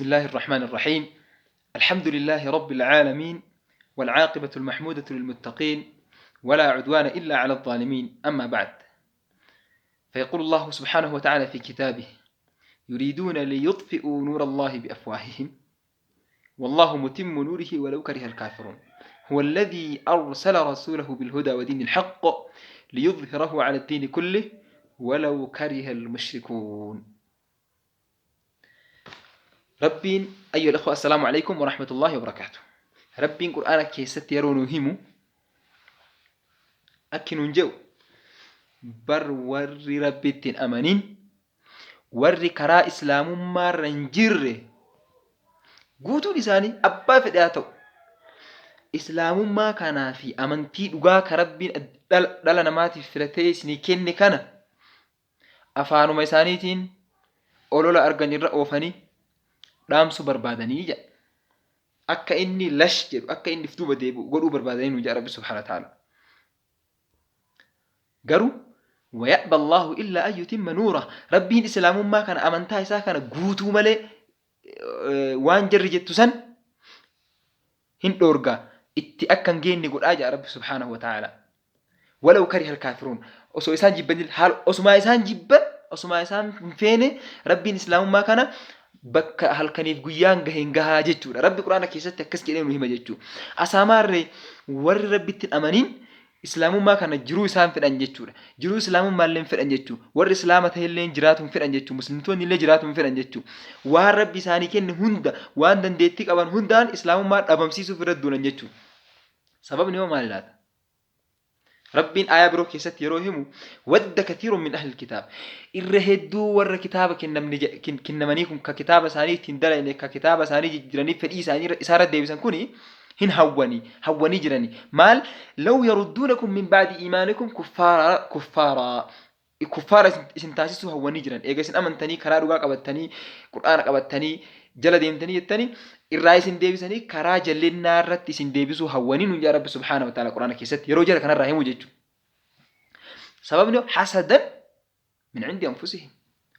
بسم الله الرحمن الرحيم. الحمد لله رب العالمين، والعاقبة المحمودة للمتقين، ولا عدوان إلا على الظالمين. أما بعد، فيقول الله سبحانه وتعالى في كتابه: يريدون ليطفئوا نور الله بأفواههم والله متم نوره ولو كره الكافرون. هو الذي أرسل رسوله بالهدى ودين الحق ليظهره على الدين كله ولو كره المشركون. ربين أيها الأخوة، السلام عليكم ورحمة الله وبركاته. ربين قرآن كيست يرون هيمو أكن جو بر ور ربيتين أمانين ور كرا إسلام ما رنجر قوتو لساني أبا فداتو إسلام ما كان في أمانتي دقا كربين دل نماتي فلتي سني كن كان أفانو ميسانيتين أولولا أرغن الرأوفاني dhaamsu barbaadanii jedha. Akka inni lash jedhu, akka inni fituuba deebi'u godhuu barbaadanii nu jedha Rabbi subhaanahu wa ta'aala. Garuu ويأبى الله إلا أن يتم نوره. ربين إسلام ما كان أمنتها إسا كان قوتو ملي وان جرجت سن هن أورغا اتأكن جين نقول آجا رب سبحانه وتعالى ولو كره الكافرون. أسو إسان جبن الحال أسو ما إسان جبن أسو ما إسان فين ربين إسلام ما كان bakka halkaniif guyyaan gaheen gahaa jechuudha. Rabbi Quraana keessatti akkas jedhee nu hima jechuudha. Asaamarree warri Rabbitti amaniin islaamummaa kana jiruu isaan fedhan jechuudha. Jiruu islaamummaa illee fedhan jechuudha. Warri islaama ta'e illee jiraatu fedhan jechuudha. Muslimtoonni illee jiraatu fedhan jechuudha. Waan Rabbi isaanii kenne hunda, waan dandeettii qaban hundaan islaamummaa dhabamsiisuuf irra duulan jechuudha. Sababni hoo maali laata? ربين آية برو كيست يروهم ود كثير من أهل الكتاب الرهدو ور كتاب كنمنيكم ككتاب ساني تندل إنك ككتاب ساني جراني فري ساني إسارة ديوسان كوني هن هوني جراني مال لو يردونكم من بعد إيمانكم كفارا سنتاسسو هوني جران إيجا سن أمنتني كرارو قبتني قرآن قبتني جل ديمتني يتني الرئيس ديبسني كرا جلنا رت سن ديبسو هوني نجا رب سبحانه وتعالى قرآن كيست يرو جل كان الرحيم وجدوا سببنا حسدا من عند أنفسهم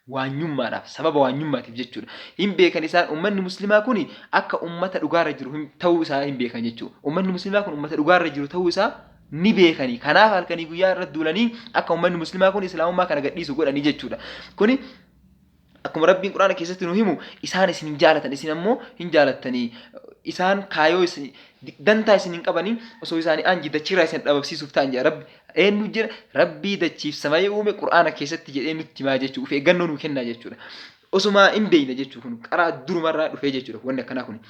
وانيما راف سبب وانيما تبجتوا هم بيكن إنسان أمة مسلمة كوني أك أمة الأجار رجلهم توسا هم بيكن جتوا أمة مسلمة كون أمة الأجار رجل توسا نبيكني كناف هالكني جويا ردولني أك أمة مسلمة كوني إسلام ما كان قد يسوق أني جتوا كوني أكم ربي القرآن كيست نهيمو إسان سنين جالتني إسان مو هن جالتني إسان كايو إسان دنتا إسان كابني وسو إساني أنجي دشيرا إسان أبسي سفتان جا رب إنو جر ربي دشيف سماي ومي القرآن كيست تجي إنو تماجي تشوف في جنون وكنا جتشورا وسما إن بين جتشوفون كرا دور مرة وفي جتشورا وانا كنا كوني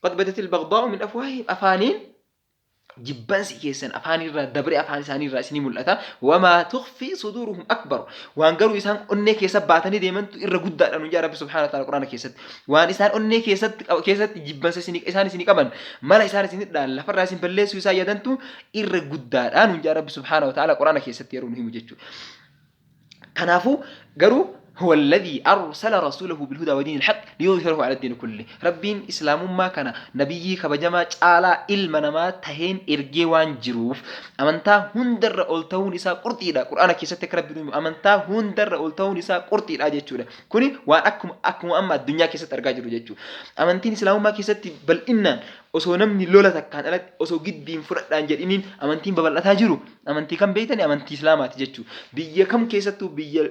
قد بدت البغضاء من أفواههم أفانين جبانس كيسن أفاني را دبري أفاني ساني را سني ملأتا وما تخفي صدورهم أكبر وانقروا إسان أني كيسب باتني ديمن إرى قد أنو جاء رب سبحانه وتعالى القرآن كيسد وان إسان أني كيسد جبانس سني إسان سني كمان مالا إسان سني دان لفر راسين بلس ويسا يدنتو إرى قد أنو جاء رب سبحانه وتعالى القرآن كيسد يرونه مججو كنافو قروا هو الذي أرسل رسوله بالهدى ودين الحق ليظهره على الدين كله. ربين إسلام ما كان نبيي كبجماع على المنما تهين إرجوان جروف أمنتا هندر أولتون إسا قرطي لا قرآن كيستك ربي أمنتا هندر أولتون إسا قرطي لا جتشولا كوني وأكم أما الدنيا كيست أرجع جرو جتشو أمنتين إسلام ما كيست بل إنن osoo namni lola takkaan alatti osoo giddiin fudhadhaan jedhiniin amantiin babal'ataa jiru amantii kan beeytani amantii islaamaati jechuu biyya kam keessattuu biyya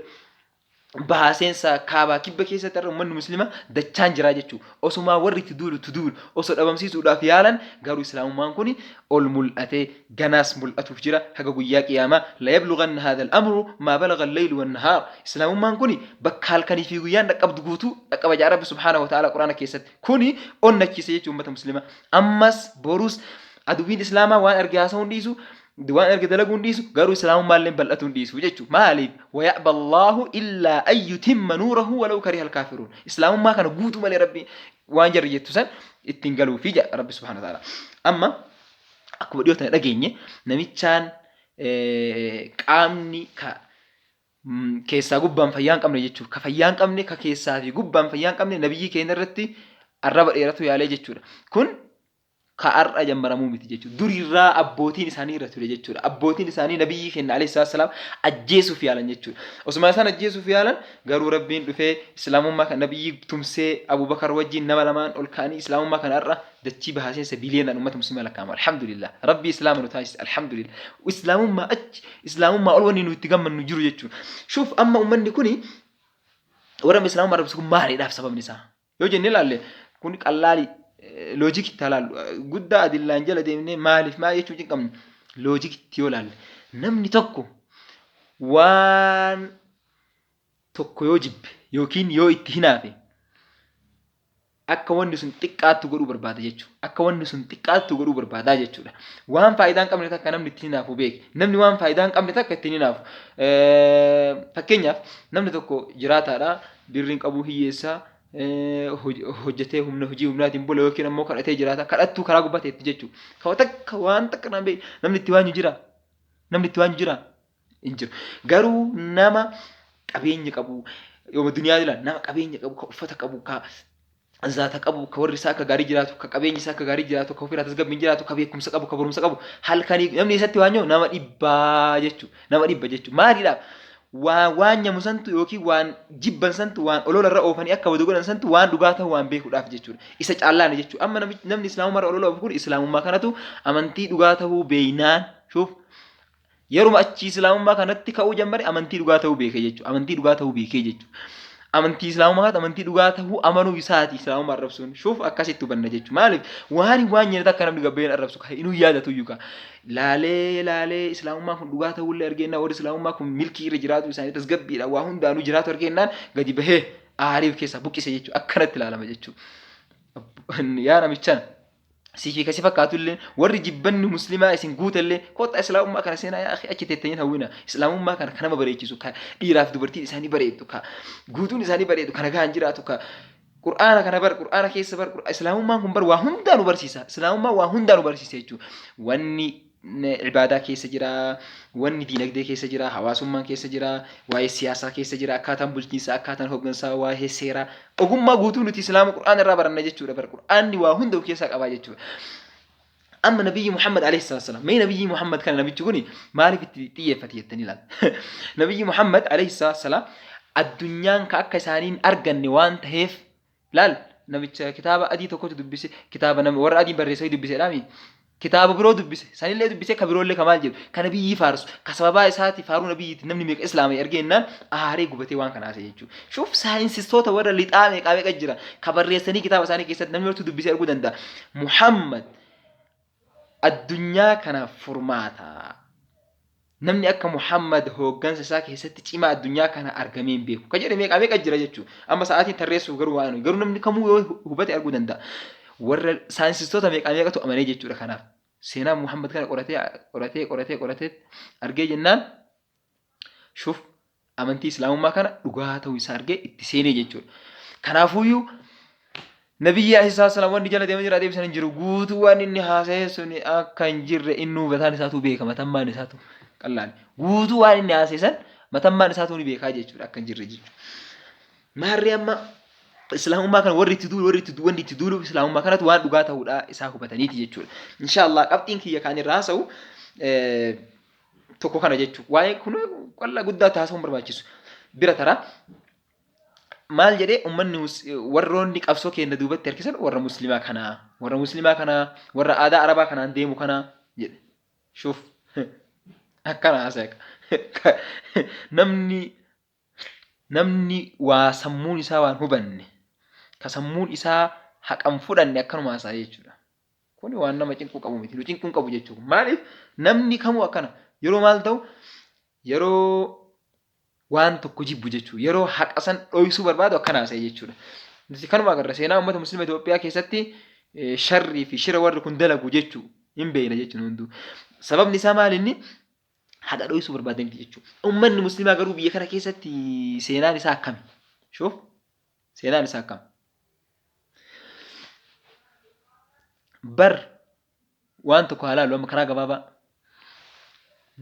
bahaseensa kaabaa kibba keessatti irra uummanni muslimaa dachaan jiraa jechuu osumaa warri itti duulu osoo dhabamsiisuudhaaf yaalan garuu islaamummaan kun ol mul'atee ganaas mul'atuuf jira haga guyyaa qiyaamaa la yablughanna hadha al-amru ma balagha al-layl wan-nahar. islaamummaan kun bakka halkanii fi guyyaan dhaqqabdu guutuu dhaqqaba jaa Rabbi subhaanahu wa ta'ala quraana keessatti kuni onnachiise jechuu uummata muslimaa ammas borus aduwiin islaamaa waan arge haasa'uun dhiisu دوان أرجع دلقون ديسو قالوا السلام مالين بلأتون ديسو وجدوا مالي ويأبى الله إلا أن يتم نوره ولو كره الكافرون. إسلام ما كان قوتوا مالي ربي وانجر جتوسن اتنقلوا في جاء ربي سبحانه وتعالى. أما أكو بديوتنا لقيني نميتشان كامني كيسا قبان فيان كامني جتشو كفيان كامني كيسا في قبان فيان كامني نبيي كين الرتي الرب إيرتو يالي جتشو كن كأر أجمع مو متججو دوري را أبوتين إساني رتولي جتشو أبوتين إساني نبي كن عليه السلام أجيسو في علن جتشو وسما إسان أجيسو في علن قالوا ربين دفع إسلام ما كان نبي تمسي أبو بكر وجه نما لمان والكاني إسلام ما كان أرى دتشي بهاسين سبيلين أن أمة مسلمة لكام الحمد لله ربي إسلام نتايس الحمد لله وإسلام ما إسلام ما أول وني نتجمع من نجرو جتشو شوف أما أمني كوني ورم إسلام ما ربسكم ماري ده بسبب نساء يوجد نلالي كوني قلالي لوجيك تلال قد أدلان جل ديمني مالف ما يشوف كم لوجيك تيولال نمني تكو وان تكو يوجب يوكين يو اتهنافي akka wanni sun xiqqaattu godhuu barbaada jechuudha. Akka wanni sun xiqqaattu godhuu barbaada jechuudha. Waan faayidaa hin qabne takka namni ittiin hinaafu beek. Namni waan faayidaa hin qabne takka ittiin hinaafu. Fakkeenyaaf namni tokko jiraataadha. Birriin qabuu hiyyeessaa. Hojjetee hojii humnaatiin bula yookiin ammoo kadhatee jiraata. Kadhattuu karaa gubbateetti jechuudha. Kawa takka waan takka namni itti waan jira. Namni itti waan jira. Hin jiru. Garuu nama qabeenya qabu. Yooma duniyaa jira nama qabeenya qabu ka uffata qabu ka zaata qabu ka warri isaa akka gaarii jiraatu ka qabeenyi isaa akka gaarii jiraatu ka ofirraa tasgabbiin jiraatu ka beekumsa qabu ka barumsa qabu halkanii namni isatti waan jiru nama dhibbaa jechuudha. Nama dhibba jechuudha. Maaliidhaaf? Waan nyamu santu yookiin waan jibban santu waan olola irra oofanii akka wadu godhan santu waan dhugaa ta'u waan beekuudhaaf jechuudha. Isa caallaan jechuudha. Amma namni islaamummaa irra olola oofu kun islaamummaa kanatu amantii dhugaa ta'uu beeynaan shuuf yeruma achi islaamummaa kanatti ka'uu jammare amantii dhugaa ta'uu beekee jechuudha. Amantii dhugaa ta'uu beekee jechuudha. Amantii islaamummaa amantii dhugaa ta'uu amanuu isaati islaamummaa arrabsuun shuuf akkasitti hubanna jechuudha. Maaliif waan nyaata akka namni gabbeen arrabsu kan inuu yaadatu iyyuu laalee islaamummaa kun dhugaa ta'uullee argennaan warri islaamummaa kun milkii irra jiraatu isaanii tasgabbiidha waa hundaanuu jiraatu argennaan gadi bahee aariif keessa buqqise jechuudha. Akkanatti ilaalama jechuudha. Yaa namichaan siifii kasi fakkaatullee warri jibbanni muslimaa isin guutallee kota islaamummaa kana seenaa achi teettanii hawwina islaamummaa kana kanama bareechisu ka dhiiraaf dubartiin isaanii bareedu ka guutuun isaanii bareedu kana gahan jiraatu ka qur'aana kana bar qur'aana keessa bar islaamummaan kun bar waa hundaa nu barsiisa islaamummaa waa hundaa nu barsiisa jechuudha. Wanni ibaadaa keessa jira wanni diinagdee keessa jira hawaasummaan keessa jira waa'ee siyaasaa keessa jira akkaataan bulchiinsaa akkaataan hooggansaa waa'ee seeraa ogummaa guutuu nuti islaama qur'aana irraa baranna jechuudha. Bar qur'aanni waa hunda of keessaa qabaa jechuudha. Amma nabiyyi Muhammad alayhi salaam mee nabiyyi Muhammad kana nabichi kuni maaliif itti xiyyeeffate jettanii ilaala. Nabiyyi Muhammad alayhi salaam addunyaan ka akka isaaniin arganne waan ta'eef laal namicha kitaaba adii tokkotu dubbise kitaaba nama warra adii barreessee dubbiseedhaami. Kitaaba biroo dubbise sanillee dubbise ka biroollee kamaal jedhu kana biyyi faarsu ka sababaa isaati faaruu nabiyyiiti namni meeqa islaamii argennaan aaree gubatee waan kanaase jechuudha. Shuuf saayinsistoota warra lixaa meeqa jira ka barreessanii kitaaba isaanii keessatti namni wartu dubbisee arguu danda'a. Muhammad addunyaa kana furmaata. Namni akka Muhammad hooggansa isaa keessatti cimaa addunyaa kana argameen beeku ka jedhe meeqa jira jechuudha. Amma sa'aatiin tarreessuuf garuu namni kamuu yoo hubate arguu danda'a. Warra saayinsistoota meeqatu amanee jechuudha. Kanaaf seenaa Muhammad kana qoratee argee jennaan shuuf amantii islaamummaa kana dhugaa ta'uu isaa argee itti seenee jechuudha. Kanaafuyyuu nabiyyi alayhi salaam wanni jala deemaa jira deebisan hin jiru guutuu waan inni haasa'e suni akka hin jirre inni hubataan isaatu beeka matammaan isaatu qallaan guutuu waan inni haasa'e matammaan isaatu ni beekaa jechuudha akka hin jirre jechuudha. Maarree amma islaamummaa kana warri itti duulu islaamummaa kanatu waan dhugaa ta'uudha isaa hubataniiti jechuudha. Inshallah qabxiin kiyya kaan irraa haasa'u tokko kana jechuudha. Waa'ee kun qalla guddaa taasisuun barbaachisu bira tara maal jedhee ummanni warroonni qabsoo keenya duubatti harkisan warra muslimaa kana warra aadaa arabaa kanaan deemu kana jedhe shuuf akkana haasa'e namni waa sammuun isaa waan hubanne ka sammuun isaa haqan fudhanne akkanuma haasa'e jechuudha. Kuni waan nama cinquu qabu miti nu cinquu qabu jechuudha. Maaliif namni kamuu akkana yeroo maal ta'u yeroo waan tokko jibbu jechuudha. Yeroo haqa san dhoysuu barbaadu akkana haasa'e jechuudha. Nuti kanuma agarra seenaa uummata musliima Itoophiyaa keessatti sharrii fi shira warri kun dalagu jechuudha hin beekna jechuudha hunduu. Sababni isaa maal inni haqa dhoysuu barbaadanti jechuudha. Uummanni musliimaa garuu biyya kana keessatti seenaan isaa akkami? Shuuf seenaan isaa akkami? Bar waan tokko halaalu amma karaa gabaabaa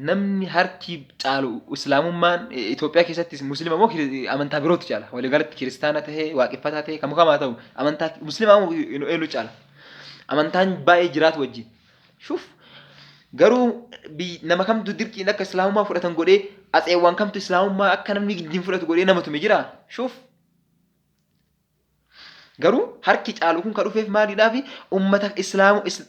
namni harki caalu islaamummaan Itoophiyaa keessatti musliima moo amantaa birootu caala waliigalatti kiristaana tahee waaqeffataa tahee kamu kamaa ta'u amantaa musliimaa moo eenyu caala amantaan baay'ee jiraatu wajjin. Shuf garuu nama kamtu dirqiin akka islaamummaa fudhatan godhee atseewwan kamtu islaamummaa akka namni ittiin fudhatu godhee nama tume jira. Shuf garuu harki caalu kun ka dhufeef maaliidhaafi ummata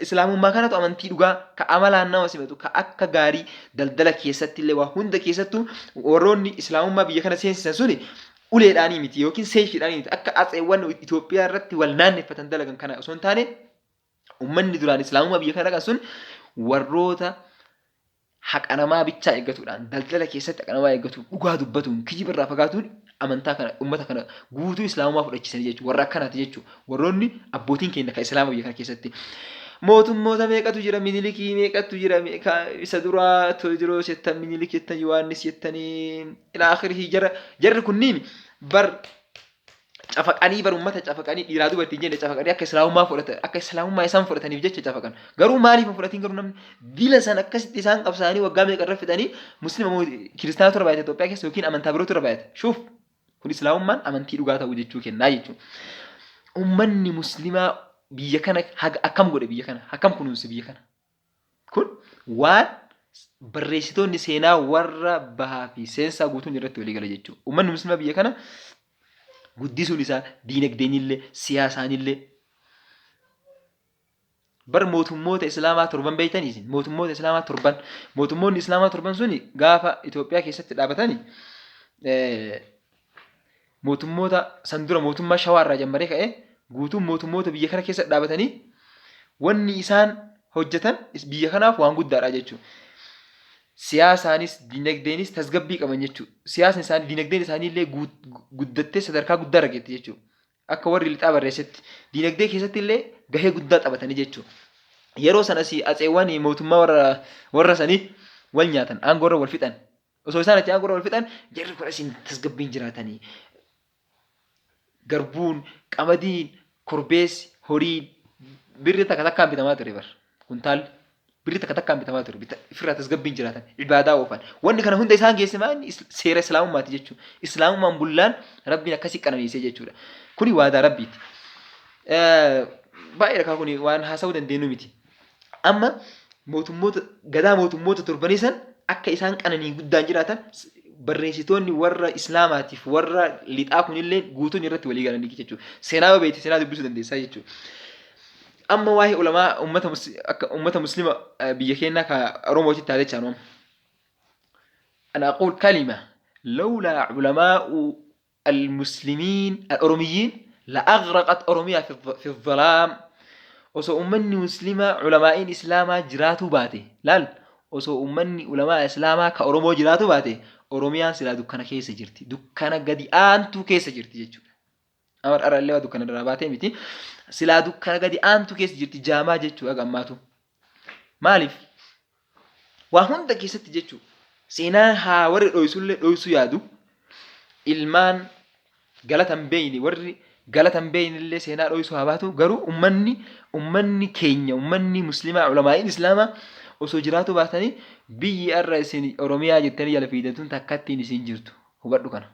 islaamummaa kanatu amantii dhugaa ka amalaan nama simatu ka akka gaarii daldala keessatti illee waa hunda keessattuu warroonni islaamummaa biyya kana seensisan suni uleedhaanii miti yookiin seefiidhaanii miti akka atseewwan Itoophiyaa irratti wal naanneffatan dalagan kana osoo hin taane ummanni duraan islaamummaa biyya kana dhaqan sun warroota haqa namaa bichaa eeggatuudhaan daldala keessatti haqa namaa eeggatu dhugaa dubbatuun kijibarraa fagaatuun amantaa kana ummata kana guutuu islaamummaa fudhachiisanii jechuudha. Warra akkanaati jechuudha. Warroonni abbootiin keenya kan islaama biyya kana keessatti mootummoota meeqatu jira minilikii meeqatu jira isa duraa tojiroo jettan minilik jettan yohaannis jettanii ila akhirihi jarri kunniin bar cafaqanii bar ummata cafaqanii dhiiraa dubartiin jenne cafaqanii akka islaamummaa fudhatan akka islaamummaa isaan fudhataniif jecha cafaqan. Garuu maaliif fudhatiin garuu namni dila san akkasitti isaan qabsaanii waggaa meeqa irra fixanii muslima moo kiristaana turre baay'ate Itoophiyaa keessa yookiin amantaa biroo turre baay'ate. Shuuf kun islaamummaan amantii dhugaa ta'uu jechuu kennaa jechuudha. Ummanni muslimaa biyya kana akkam godhe biyya kana akkam kunuunse biyya kana kun waan barreessitoonni seenaa warra bahaa fi seensaa guutuun irratti walii gala jechuudha. Ummanni muslimaa biyya kana guddisuun isaa diinagdeenillee siyaasaanillee bar mootummoota islaamaa torban beeytaniis mootummoota islaamaa torban mootummoonni islaamaa torban suni gaafa Itoophiyaa keessatti dhaabatanii mootummoota sandura mootummaa shawaarraa jammaree ka'ee guutuun mootummoota biyya kana keessa dhaabatanii wanni isaan hojjetan biyya kanaaf waan guddaadha jechuudha. Siyaasaanis dinagdeenis tasgabbii qaban jechuudha. Siyaasni isaanii dinagdeen isaanii illee guddattee sadarkaa guddaa argate jechuudha. Akka warri lixaa barreessetti dinagdee keessatti illee gahee guddaa taphatanii jechuudha. Yeroo sanas atseewwan mootummaa warra sanii wal nyaatan aangoo irra wal fixan. Osoo isaan achi aangoo irra wal fixan jarri kun asiin tasgabbiin jiraatanii. Garbuun, qamadiin, korbeessi, horiin birri takka takkaan bitamaa ture bar. Kuntaalli birri takka takkaan bitamaa ture. Ifirraa tasgabbiin jiraatan, ibaadaa oofan. Wanni kana hunda isaan geesse maali? Seera islaamummaati jechuudha. Islaamummaan bullaan rabbiin akkasii qananiisee jechuudha. Kuni waadaa rabbiiti. Baay'ee rakaa kuni waan haasa'uu dandeenyu miti. Amma gadaa mootummoota torbanii san akka isaan qananii guddaan jiraatan barreessitoonni warra islaamaatiif warra lixaa kunillee guutuun irratti walii galanii jechuudha. Seenaa beekte seenaa dubbisuu dandeessaa jechuudha. Amma waa'ee ulamaa ummata muslima biyya keenyaa ka Oromootitti taatee chaanoom. أنا أقول كلمة لولا علماء المسلمين الأوروميين لأغرقت أوروميا في الظلام. وسو أمني مسلمة علماء إسلاما جراتو باتي لال وسو أمني علماء إسلاما كأورومو جراتو باتي أوروميان سلا دكانا كيس جرتي دكانا قدي آنتو كيس جرتي جيجو أمر أرى اللي دكانا دراباتي ميتي سلا دكانا قدي آنتو كيس جرتي جاما جيجو أغماتو مالف وهند كيست جيجو سينا ها ور دويسو يادو ilmaan galatan beeyni warri galatan beeyni illee seenaa dho'isu habaatu garuu ummanni keenya ummanni muslimaa ulamaa'iin islaamaa osoo jiraatu baatanii biyyi arra isin Oromiyaa jettanii jala fiidatun takkattiin isin jirtu hubadhu kana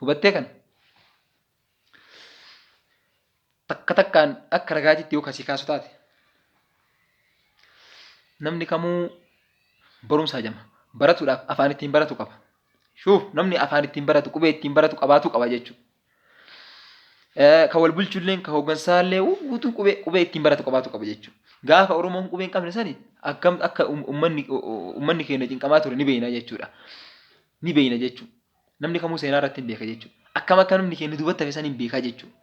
hubattee kana takkaan akka ragaatitti yoo kasii kaasu taate namni kamuu barumsaa jama baratuudhaaf afaan ittiin baratu qaba. Shuf namni afaan ittiin baratu qubee ittiin baratu qabaatu qaba jechuudha. Ka wal bulchulleen ka hoggansaallee guutuu qubee ittiin baratu qabaatu qaba jechuudha. Gaafa Oromoon qubee hin qabne sani akkam akka ummanni keenya cinqamaa ture ni beeyna jechuudha. Ni beeyna jechuudha. Namni kamuu seenaa irratti hin beeka jechuudha. Akkam akka namni keenya duubatti hafe sani hin beekaa jechuudha.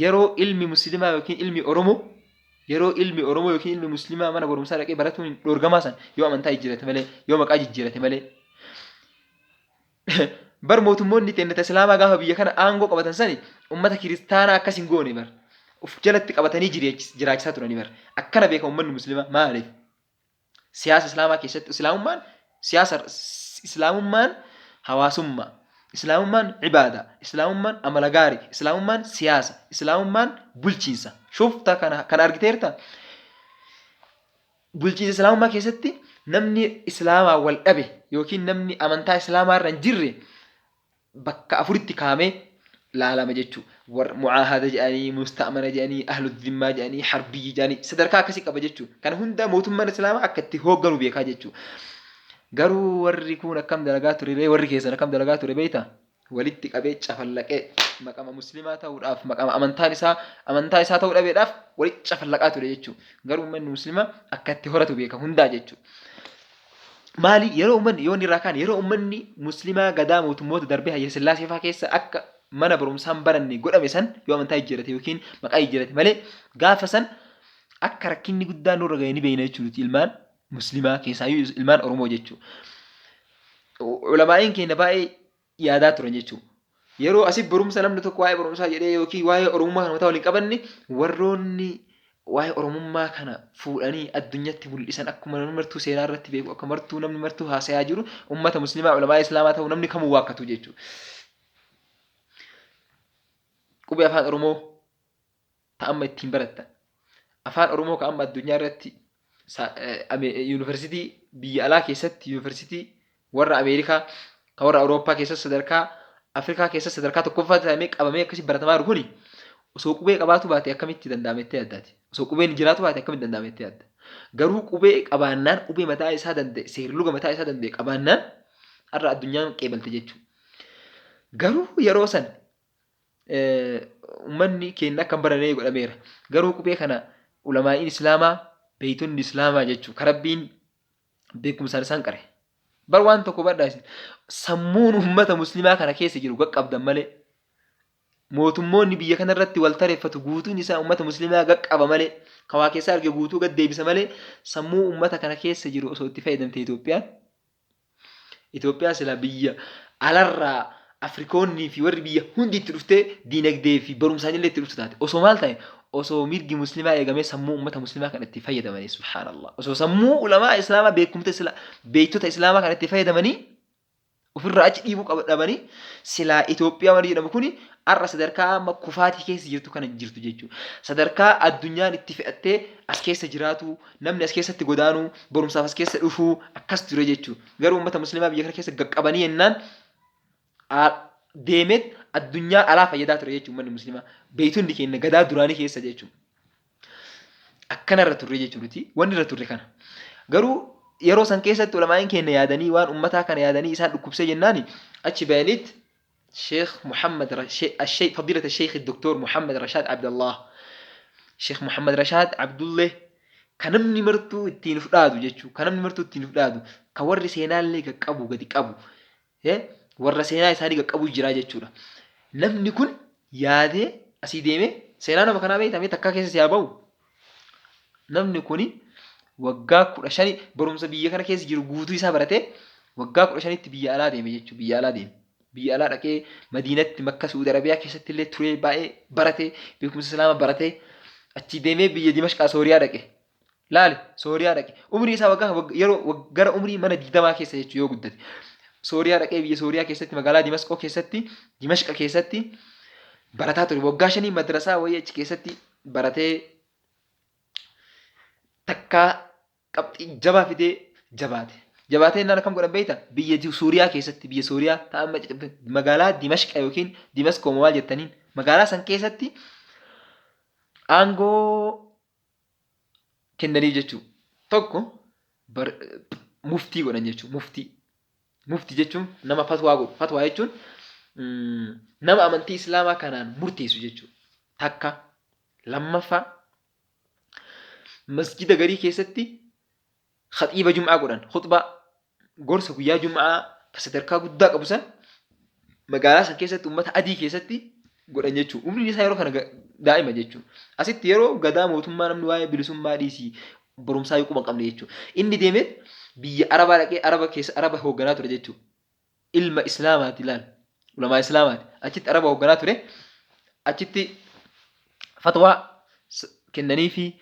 Yeroo ilmi muslimaa yookiin ilmi Oromoo yookiin ilmi muslimaa mana barumsaa dhaqee baratuun dhorgamaa san yoo amantaa jijjiirate malee yoo maqaa jijjiirate malee bar mootummoonni teennata islaamaa gaafa biyya kana aangoo qabatan sani ummata kiristaanaa akkas hin goone bar uf jalatti qabatanii jiraachisaa turanii bar akkana beeka ummanni muslimaa maaliif siyaasa islaamaa keessatti islaamummaan hawaasummaa islaamummaan ibaadaa islaamummaan amala gaarii islaamummaan siyaasa islaamummaan bulchiinsa shufta kana argiteerta bulchiinsa islaamummaa keessatti namni islaamaa wal dhabe yookiin namni amantaa islaamaa irra hin jirre bakka afuritti kaamee laalama jechuudha. Warra mucaahada jedhanii, musta'amana jedhanii, ahlu dhimmaa jedhanii, harbii jedhanii sadarkaa akkasii qaba jechuudha. Kana hunda mootummaan Islaamaa akka itti hoogganu beekaa jechuudha. Garuu warri kun akkam dalagaa ture warri keessan akkam dalagaa ture beektaa? Walitti qabee cafallaqee maqama muslimaa ta'uudhaaf maqama amantaa isaa ta'uu dhabeedhaaf walitti cafallaqaa ture jechuudha. Garuu uummanni muslimaa akka itti horatu beeka hundaa jechuudha. Maali yeroo uummanni yoo inni irraa kaan yeroo uummanni muslimaa gadaa mootummoota darbee Hayya Sillaasee fa'aa keessa akka mana barumsaan baranne godhame san yoo amantaa jijjiirate yookiin maqaa jijjiirate malee gaafa san akka rakkinni guddaan nurra ga'ee ni beekna jechuudha ilmaan muslimaa keessaayyuu ilmaan Oromoo jechuudha. Ulamaa'in keenya baay'ee yaadaa turan jechuudha. Yeroo asii barumsa namni tokko waa'ee barumsaa jedhee yookiin waa'ee Oromummaa kana mataa waliin qabanne warroonni waa'ee Oromummaa kana fuudhanii addunyaatti mul'isan akkuma namni martuu seenaa irratti beeku akka martuu namni martuu haasayaa jiru uummata muslimaa ulamaa islaamaa ta'uu namni kamuu waakkatu jechuudha. Qubee afaan Oromoo ta'amma ittiin barattan afaan Oromoo ka'amma addunyaa irratti yuunivarsiitii biyya alaa keessatti yuunivarsiitii warra Ameerikaa kan warra Awurooppaa keessatti sadarkaa Afrikaa keessatti sadarkaa tokkoffaa ta'amee qabamee akkasii baratamaa jiru kuni osoo qubee qabaatu baate akkamitti danda'amettee addaati. Osoo qubeen jiraatu baate akkamitti danda'amettee adda. Garuu qubee qabaannaan qubee mataa isaa danda'e seerluga mataa isaa danda'e qabaannaan har'a addunyaan qeebalte jechuudha. Garuu yeroo san uummanni keenya akka hin baranne godhameera. Garuu qubee kana ulamaa'iin Islaamaa beeytonni Islaamaa jechuudha. Karabbiin beekumsaan isaan qare. Bar waan tokko badhaase sammuun uummata muslimaa kana keessa jiru qaqqabdan malee mootummoonni biyya kana irratti wal tareeffatu guutuun isaa uummata muslimaa qaqqaba malee kawaa keessa arge guutuu gad deebisa malee sammuu uummata kana keessa jiru osoo itti fayyadamte Itoophiyaan sila biyya alarraa Afrikoonnii fi warri biyya hundi itti dhuftee diinagdee fi barumsaan illee itti dhuftu taate osoo maal ta'e osoo mirgi muslimaa eegamee sammuu uummata muslimaa kan itti fayyadamanii subhaanallah osoo sammuu ulamaa islaamaa beektota islaamaa kan itti fayyadamanii ofirraa achi dhiibuu dhabanii silaa Itoophiyaa marii jedhamu kuni har'a sadarkaa amma kufaatii keessa jirtu kana jirtu jechuudha. Sadarkaa addunyaan itti fe'attee as keessa jiraatu namni as keessatti godaanuu barumsaaf as keessa dhufuu akkas ture jechuudha. Garuu uummata muslimaa biyya kana keessa qaqqabanii yennaan deemeet addunyaa alaa fayyadaa ture jechuudha uummanni muslimaa. Beeytonni keenya gadaa duraanii keessa jechuudha. Akkana irra turre jechuudha. Wanni irra turre kana. Garuu yeroo san keessatti ulamaa'in keenya yaadanii waan ummataa kana yaadanii isaan dhukkubsee jennaani achi bayaniit شيخ محمد فضيلة الشيخ الدكتور محمد رشاد عبد الله شيخ محمد رشاد عبد الله كنمني مرتو التين فلادو جتشو كنمني مرتو التين فلادو كور سينا اللي كابو قد كابو ور سينا يساني كابو جرا جتشو نمني كن يادي أسيديمي سينا نما كنا بيت أمي تكا كيس سيابو نمني كوني وقاك رشاني برومس بيا كنا كيس جرو قوتو يسابرته وقاك رشاني تبيا على ديمي جتشو بيا على ديم biyya alaa dhaqee Madiinatti Makka Suudi Arabiyaa keessatti illee turee baay'ee barate beekumsa islaamaa barate achi deemee biyya Dimashqaa Sooriyaa dhaqe laali Sooriyaa dhaqe umrii isaa yeroo gara umrii mana 20 keessa jechuu yoo guddate Sooriyaa dhaqee biyya Sooriyaa keessatti magaalaa Dimashqoo keessatti Dimashqa keessatti barataa ture waggaa 5 madrasaa wayii achi keessatti baratee takka qabxii jabaa fidee jabaate. Jabaatee naan akkam godhan beektaa biyya Suuriyaa keessatti biyya Suuriyaa ta'amma magaalaa Dimashqa yookiin Dimaskoo maal jettaniin magaalaa san keessatti aangoo kennaniif jechuudha. Tokko muftii godhan jechuudha. Muftii jechuun nama fatwaa godhu. Fatwaa jechuun nama amantii islaamaa kanaan murteessu jechuudha. Takka lammaffaa masjida garii keessatti خطيبة جمعة قران خطبة قرص ويا جمعة كسدركا قدا قبسا مقالاس كيسة أمة أدي كيستي قران جتشو أمني نسا يرو كان دائما جتشو أسيت يرو قدام وثم نمنواي بلسوم ما ديسي برمسا يقوم قبل جتشو إني ديمت بي عربا لكي عربا كيس عربا هو قناتو جتشو علم إسلامات لان ولما إسلامات أجت عربا هو قناتو أجت فتوى كنني في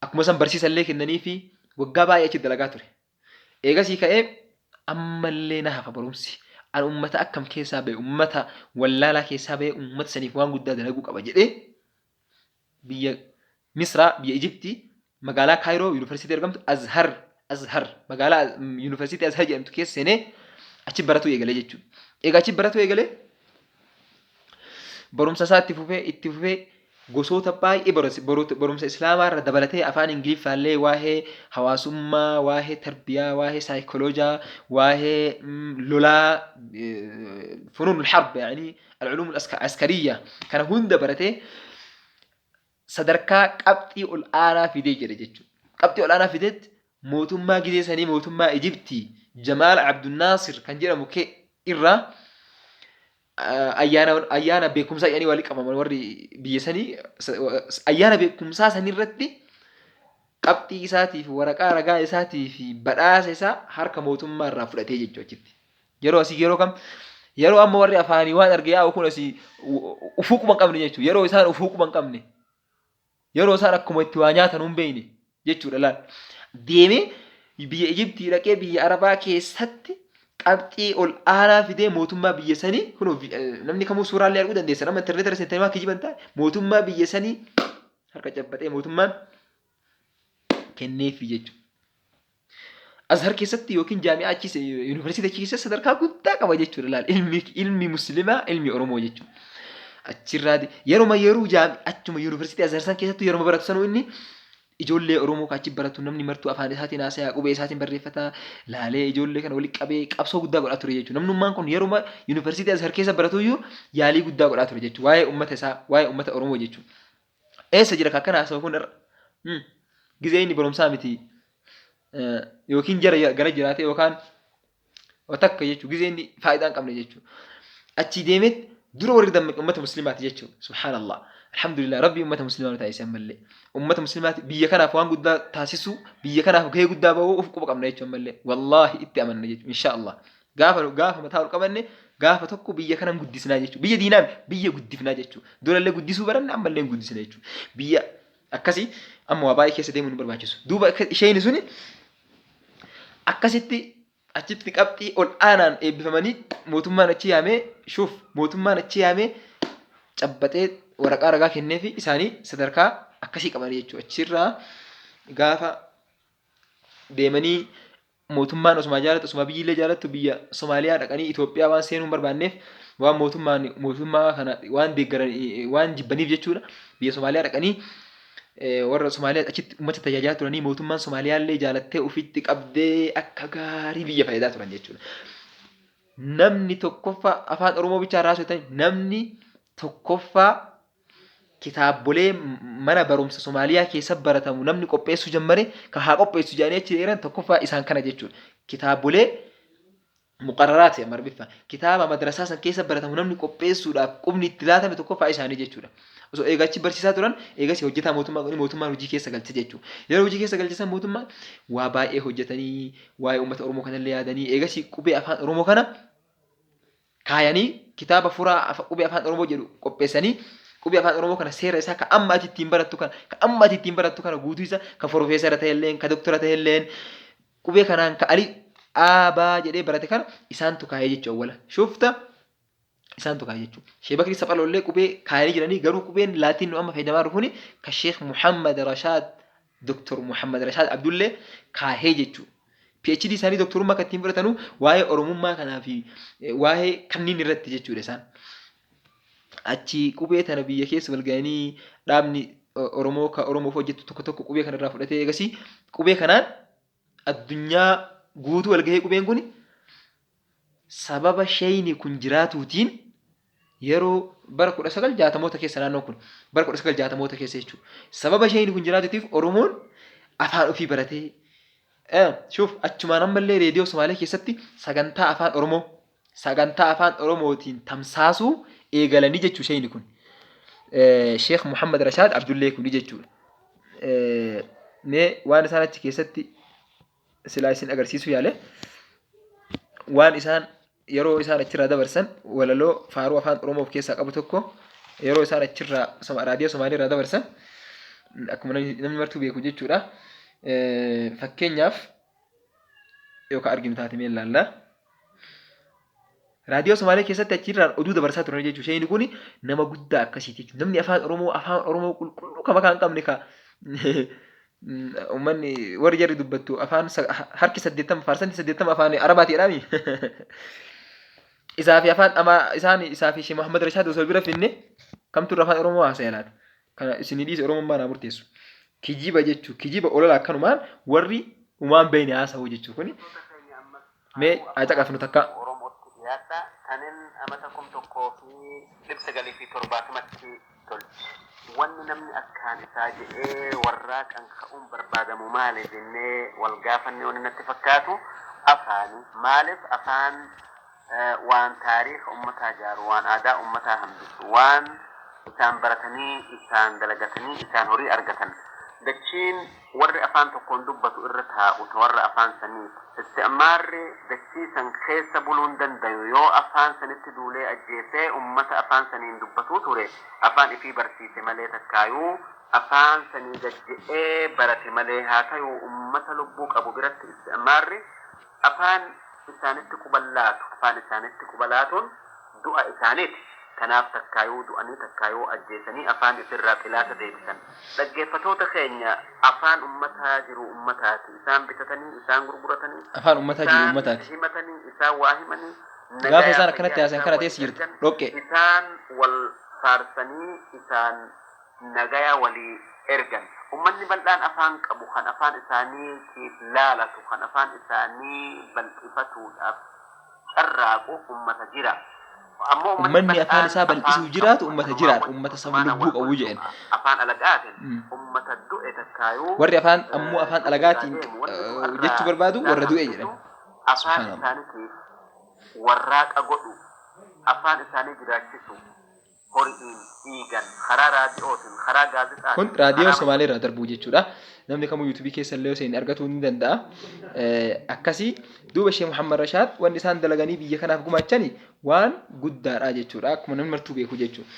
أكمسا برسيسا اللي كنني في waggaa baay'ee achi dalagaa ture. Eegasii ka'ee ammallee na hafa barumsi. An uummata akkam keessaa ba'e uummata wallaalaa keessaa ba'e uummata saniif waan guddaa dalaguu qaba jedhee biyya Misraa biyya Ijiptii magaalaa Kaayiroo yuunivarsiitii argamtu Azhar magaalaa yuunivarsiitii Azhar jedhamtu keessa seenee achi baratuu eegalee jechuudha. Egaa achi baratuu eegalee barumsa isaa itti fufee gosoota baay'ee barumsa islaamaa irra dabalatee afaan ingiliffaallee waa'ee hawaasummaa, waa'ee tarbiyaa, waa'ee saayikoloojaa, waa'ee lolaa funuun harb yaani al-ulum al-askariyya kana hunda baratee sadarkaa qabxii ol aanaa fidee jedhe jechuudha. Qabxii ol aanaa fideetti mootummaa gizee sanii mootummaa Ijiptii Jamaal Abdunnaasir kan jedhamu irraa ayyaana beekumsaa jedhanii walitti qabaman warri biyya sanii ayyaana beekumsaa sanirratti qabxii isaatii fi waraqaa ragaa isaatii fi badhaasa isaa harka mootummaa irraa fudhatee jechuudha achitti. Yeroo asii yeroo kam yeroo amma warri afaanii waan argee yaa'u kun asii ufuu quban qabne jechuudha. Yeroo isaan ufuu quban qabne yeroo isaan akkuma itti waa nyaatan hin beekne jechuudha laal. Deemee biyya Ijiptii dhaqee biyya Arabaa keessatti qabxii ol aanaa fidee mootummaa biyya sanii kun namni kamuu suuraallee arguu dandeessa. Nama interneetii irra seentanii akka jiban ta'a mootummaa biyya sanii harka cabbatee mootummaan kenneefi jechuudha. Azhar keessatti yookiin jaami'aa achi yuunivarsiitii achi keessatti sadarkaa guddaa qaba jechuudha laal. Ilmi musliimaa ilmi Oromoo jechuudha. Achirraa yeroo achuma yuunivarsiitii Azhar san keessatti yeroo baratu sanuu inni ijoollee Oromoo achi baratu namni martuu afaan isaatiin haasa'a qubee isaatiin barreeffata laalee ijoollee kana walitti qabee qabsoo guddaa godhaa ture jechuudha. Namnummaan kun yeroo yuunivarsiitii Azhar keessa baratu iyyuu yaalii guddaa godhaa ture jechuudha. Waa'ee uummata isaa waa'ee uummata Oromoo jechuudha. Eessa jira akkana haasa'u kun irra gizee inni barumsaa miti yookiin gara jiraate yookaan takka jechuudha. Gizee inni faayidaa hin qabne jechuudha. Achi deemeet dura warri dammaqe uummata musliimaati jechuudha. Subhaanallah. Alhamdulillah rabbi uummata musliimaa taasise ammallee. Uummata musliimaati biyya kanaaf waan guddaa taasisu biyya kanaaf gahee guddaa bahuu of quba qabna jechuudha ammallee. Wallaahi itti amanna jechuudha. Inshaallah. Gaafa mataa ol qabanne gaafa tokko biyya kanan guddisnaa jechuudha. Biyya diinaa biyya guddifnaa jechuudha. Durallee guddisuu baranne ammallee guddisna jechuudha. Biyya akkasii amma waa baay'ee keessa deemuu nu barbaachisu. Duuba isheen suni akkasitti achitti qabxii ol aanaan eebbifamanii mootummaan achi yaamee mootummaan achi yaamee cabbatee waraqaa ragaa kennee fi isaanii sadarkaa akkasii qabanii jechuudha. Achirraa gaafa deemanii mootummaan osuma jaalatu osuma biyyillee jaalattu biyya Somaaliyaa dhaqanii Itoophiyaa waan seenuu hin barbaanneef waan mootummaa kana waan deeggaran waan jibbaniif jechuudha. Biyya Somaaliyaa dhaqanii warra Somaaliyaa achitti uummata tajaajilaa turanii mootummaan Somaaliyaallee jaalattee ofitti qabdee akka gaarii biyya fayyadaa turan jechuudha. Namni tokkoffaa afaan Oromoo bichaa irraa haasoftan namni tokkoffaa kitaabolee mana barumsa Somaaliyaa keessa baratamu namni qopheessuu jammare kan haa qopheessu jedhanii achi dheeran tokkoffaa isaan kana jechuudha. Kitaabolee muqarraraati marbiffa. Kitaaba madrasaa san keessa baratamu namni qopheessuudhaaf qubni itti laatame tokkoffaa isaanii jechuudha. Osoo eegachi barsiisaa turan eegasi hojjetaa mootummaan hojii keessa galche jechuudha. Yeroo hojii keessa galchisan mootummaan waa baay'ee hojjetanii waa'ee uummata Oromoo kanallee yaadanii eegasi qubee afaan Oromoo kana kaayanii kitaaba furaa qubee afaan Oromoo jedhu qopheessanii qubee afaan Oromoo kana seera isaa kan amma ati ittiin barattu kana guutuu isa kan profeesara ta'elleen kan doktora ta'elleen qubee kanaan ka'anii aabaa jedhee barate kana isaantu kaayee jechuudha wala shufta isaantu kaayee jechuudha. Sheekh Bakri Saphalollee qubee kaayanii jiranii garuu qubeen laatiin nu amma fayyadamaa jiru kuni kan Sheekh Muhammad Rashaad Doktor Muhammad Rashaad Abdullee kaayee jechuudha. PhD isaanii doktorummaa kan ittiin fudhatanu waa'ee Oromummaa kanaa fi waa'ee kanniin irratti jechuudha isaan. Achi qubee tana biyya keessa walga'anii dhaabni Oromoo kan Oromoof hojjetu tokko qubee kanarraa fudhatee eegasii qubee kanaan addunyaa guutuu walgahee qubeen kun sababa shayni kun jiraatuutiin yeroo bara 1960moota keessa naannoo kun bara 1960moota keessa jechuudha. Sababa shayni kun jiraatuutiif Oromoon afaan ofii baratee achumaan ammallee reediyoo Somaaliyaa keessatti sagantaa afaan Oromootiin tamsaasuu eegalanii jechuu shayni kun. Sheekh Muhammad Rashaad Abdullee kun jechuudha. Mee waan isaan achi keessatti silaa isin agarsiisuu yaale waan isaan yeroo isaan achirraa dabarsan walaloo faaruu afaan Oromoo of keessaa qabu tokko yeroo isaan achirraa raadiyoo Somaaliyaa irraa dabarsan akkuma namni martuu beeku jechuudha. Fakkeenyaaf yookaan arginu taate mee ilaalla. Raadiyoo Somaaliyaa keessatti achirraan oduu dabarsaa turan jechuudha. Shayni kun nama guddaa akkasiiti jechuudha. Namni afaan Oromoo qulqulluu kama kan qabne ka uummanni warri jarri dubbattu afaan harki 80 faarsanti 80 afaan Arabaati jedhami. isaa fi afaan ama isaan isaa fi Sheekh Muhammad Rashaad osoo bira finne kamtu irra afaan Oromoo haasa'e laata kana isin dhiise Oromummaa naa murteessu kijiba jechuu kijiba olala akkanumaan warri umaan beeyne haasa'u jechuu kuni mee acaqafnu takka Oromootti dhiyaata kanin amata kum tokkoo fi 970 tolchi. Wanni namni akkaan isaa jedhee warraaqan ka'uun barbaadamu maali jennee wal gaafanne wanni natti fakkaatu afaani. Maaliif afaan waan taariikha ummataa ijaaru, waan aadaa ummataa hambisu, waan isaan baratanii, isaan dalagatanii, isaan horii argatan. Dachiin warri afaan tokkoon dubbatu irra taa'u warra afaan sanii isticmaarri dachii san keessa buluun dandayu yoo afaan sanitti duulee ajjeesee ummata afaan saniin dubbatu ture afaan ifii barsiise malee takkaayuu afaan sanii gajje'ee barate malee haa ta'u ummata lubbuu qabu biratti isticmaarri afaan isaanitti qubalaatuun du'a isaaniiti. Kanaaf takkaayuu du'anii takkaayuu ajjeesanii afaan isirraa xilaata deebisan. Dhaggeeffatoota keenya afaan ummataa jiru ummataati. Isaan bitatanii, isaan gurguratanii, afaan ummataa jiru ummataati. Himatanii, isaan waa himanii. Gaafa isaan akkanatti haasayan kana teessi jirtu dhoqqe. Isaan wal faarsanii, isaan nagaya walii ergan. Ummanni bal'aan afaan qabu kan afaan isaaniitiif laalatu, kan afaan isaanii bal'ifatuudhaaf carraaqu ummata jira. Ummanni afaan isaa bal'isuu jiraatu ummata jiraadha. Ummata sammuu lubbuu qabu jedhan. Afaan alagaatiin ummata du'e takkaayuu warri afaan ammoo afaan alagaatiin jechuu barbaadu warra du'e jedhan. Afaan isaaniitiif warraaqa godhu, afaan isaanii jiraachisu, horiin dhiigan, karaa raadiyootiin, karaa gaazexaatiin. Kun raadiyoo Somaalee irraa darbuu jechuudha. Namni kamuu yuutuubii keessa illee osoo hin argatuu ni danda'a. Akkasii duuba Sheekh Muhammad Rashaad wanni isaan dalaganii biyya kanaaf gumaachani waan guddaadha jechuudha. Akkuma namni martuu beeku jechuudha.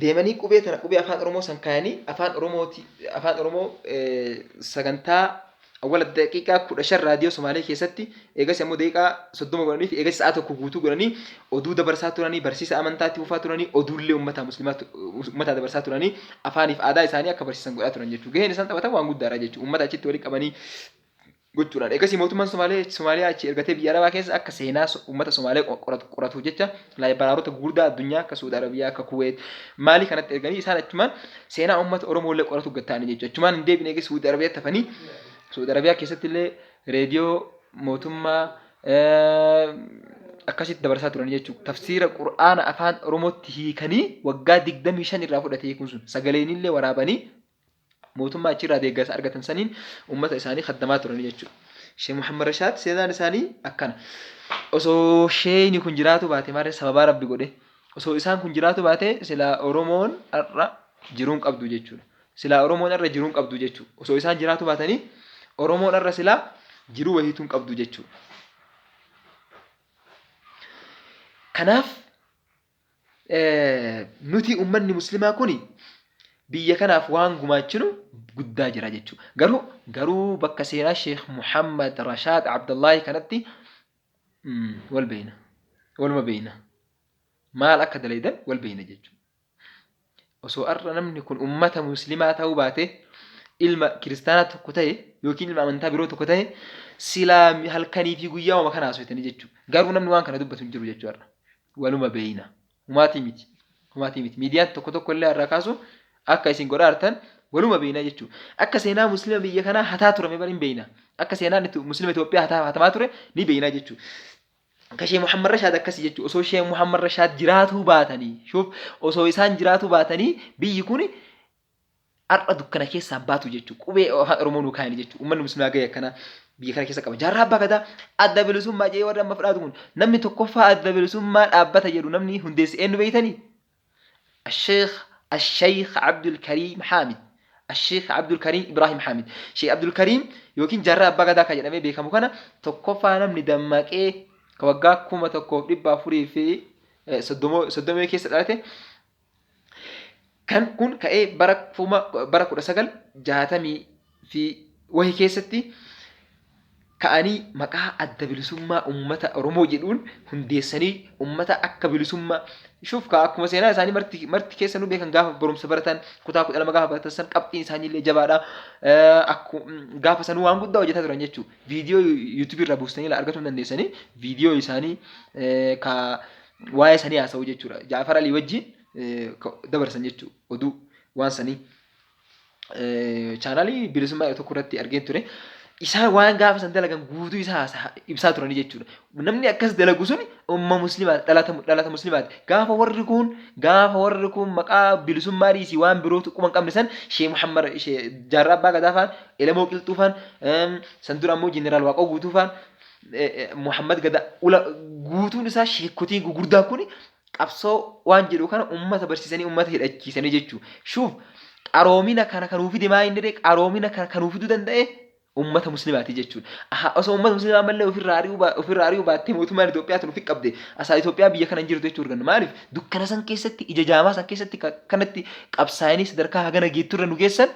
Deemanii qubee afaan Oromoo san kaayanii afaan Oromoo sagantaa awwala daqiiqaa 15 raadiyoo Somaalee keessatti eegas immoo daqiiqaa 30 godhanii fi eegas sa'a tokko guutuu godhanii oduu dabarsaa turanii barsiisa amantaatti ufaa turanii oduullee ummata musliimaa dabarsaa turanii afaaniif aadaa isaanii akka barsiisan godhaa turan jechuudha. Gaheen isaan taphatan waan guddaadha jechuudha. Ummata achitti walitti qabanii gochuudhaan. Eegas mootummaan Somaaliyaa achi ergatee biyya Arabaa keessa akka seenaa ummata Somaalee qoratu jecha laayibaraaroota gurguddaa addunyaa akka Suudi Arabiyaa akka Kuweet maalii kanatti erganii isaan achumaan seenaa ummata Oromoo illee qoratu gattaanii jechuudha. Achumaan hin deebine eegas Suudi Arabiyaatti hafanii Suudi Arabiyaa keessatti illee reediyoo mootummaa akkasitti dabarsaa turan jechuudha. Tafsiira Qur'aana afaan Oromootti hiikanii waggaa 25 irraa fudhatee hiikuun sun sagaleen illee waraabanii mootummaa achirraa deeggarsa argatan saniin ummata isaanii khaddamaa turan jechuudha. Sheekh Muhammad Rashaad seenaan isaanii akkana. Osoo sheeyni kun jiraatu baate maarree sababaa Rabbi godhe. Osoo isaan kun jiraatu baate silaa Oromoon har'a jiruun qabdu jechuudha. Silaa Oromoon har'a jiruun qabdu jechuudha. Osoo isaan jiraatu baatanii Oromoon har'a silaa jiruu wahiituun qabdu jechuudha. Kanaaf nuti ummanni muslimaa kuni biyya kanaaf waan gumaachinu guddaa jira jechuudha. Garuu bakka seenaa Sheekh Muhammad Rashaad Abdullaahi kanatti waluma beeyna. Maal akka dalaydan wal beeyna jechuudha. Osoo har'a namni kun ummata muslimaa ta'uu baate ilma kiristaanaa tokko ta'e yookiin ilma amantaa biroo tokko ta'e silaa halkanii fi guyyaa wama kana haasofitanii jechuudha. Garuu namni waan kana dubbatu hin jiru jechuudha. Waluma beeyna. Humaatii miti. Miidiyaan tokko illee har'a kaasu akka isin godhaa artan waluma beeyna jechuudha. Akka seenaa muslima biyya kanaa hataa turame bari hin beeyna. Akka seenaan muslima Itoophiyaa hatamaa ture ni beeyna jechuudha. Akka Sheekh Muhammad Rashaad akkasii jechuudha. Osoo Sheekh Muhammad Rashaad jiraatuu baatanii, osoo isaan jiraatuu baatanii biyyi kun har'a dukkana keessaa baatu jechuudha. Qubee afaan Oromoo nuu kaayanii jechuudha. Uummanni muslimaa gahee akkana biyya kana keessa qaba. Jaarraa abbaa gadaa adda bilisummaa jedhee warra amma fudhatu kun namni tokkoffaa adda bilisummaa dhaabbata jedhu namni hundeessi eenyu beeytanii? الشيخ عبد الكريم حامد الشيخ عبد الكريم إبراهيم حامد شيخ عبد الكريم يمكن جرى بغدا كجنبي بكم كان تكفى نمني دمك إيه كوجا كوما تكوف ربا فري في صدمه كيس ثلاثة كان كون كأي برك رسجل جهاتمي في وهي كيستي ka'anii maqaa adda bilisummaa uummata Oromoo jedhuun hundeessanii uummata akka bilisummaa shuuf akkuma seenaa isaanii marti keessa nu beekan gaafa barumsa baratan kutaa 12 gaafa baratan san qabxiin isaanii illee jabaadha. Gaafa sanuu waan guddaa hojjetaa turan jechuudha. Viidiyoo yuutuubii irraa buustanii argachuu dandeessanii viidiyoo isaanii ka waa'ee sanii haasa'u jechuudha. Jaafar Alii wajjin dabarsan jechuudha oduu waan sanii. Chaanaalii bilisummaa tokko irratti argeen ture. Isaan waan gaafa san dalagan guutuu isaa ibsaa turanii jechuudha. Namni akkas dalagu sun umma muslimaati dhalata muslimaati. Gaafa warri kun maqaa bilisummaa dhiisii waan birootu quban qabne san Sheekh Muhammad Jaarraa Abbaa Gadaa faan Elamoo Qilxuu faan san dura ammoo Jeneraal Waaqoo Guutuu faan Muhammad Gadaa guutuun isaa sheekotiin gurguddaan kun qabsoo waan jedhu kana ummata barsiisanii ummata hidhachiisanii jechuudha. Shuuf qaroomina kana kanuu fide maa inni qaroomina kana kanuu fiduu danda'e ummata muslimaati jechuudha. Osoo ummata muslimaa mallee ofirraa ari'uu baattee mootummaan Itoophiyaa nuuf qabde asaa Itoophiyaa biyya kana hin jirtu jechuudha. Maaliif dukkana san keessatti ija jaamaa san keessatti kanatti qabsaa'anii sadarkaa hagana geetturra nu geessan